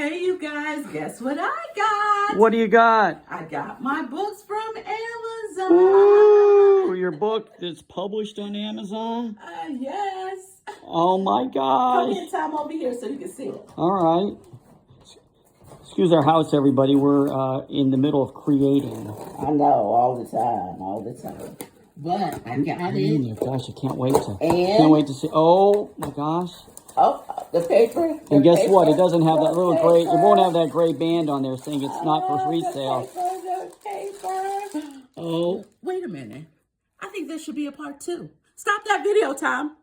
Hey, you guys, guess what I got? What do you got? I got my books from Amazon. Ooh, your book is published on Amazon? Yes. Oh my Come gosh. here, Tom, over here so you can see it. All right. Excuse our house, everybody. We're in the middle of creating. I know, all the time. But I got Oh it. my gosh, I can't wait to And see. Oh my gosh. oh, the paper. And guess what? It doesn't have that little gray, it won't have that gray band on there saying it's not for resale. The paper. Oh. Wait a minute. I think there should be a part 2. Stop that video, Tom.